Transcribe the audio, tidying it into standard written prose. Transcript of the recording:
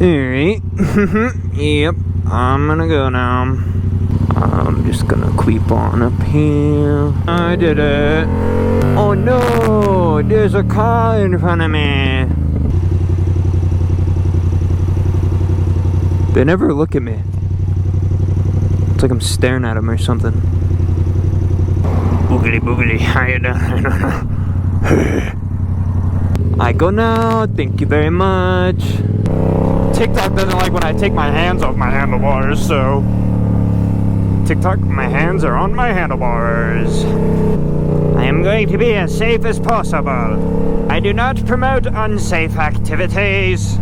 Alright. Yep. I'm gonna go now. I'm just gonna creep on up here. I did it. Oh no! There's a car in front of me. They never look at me. It's like I'm staring at them or something. Boogly boogly, how you doing? I go now, thank you very much. TikTok doesn't like when I take my hands off my handlebars, so... TikTok, my hands are on my handlebars. I am going to be as safe as possible. I do not promote unsafe activities.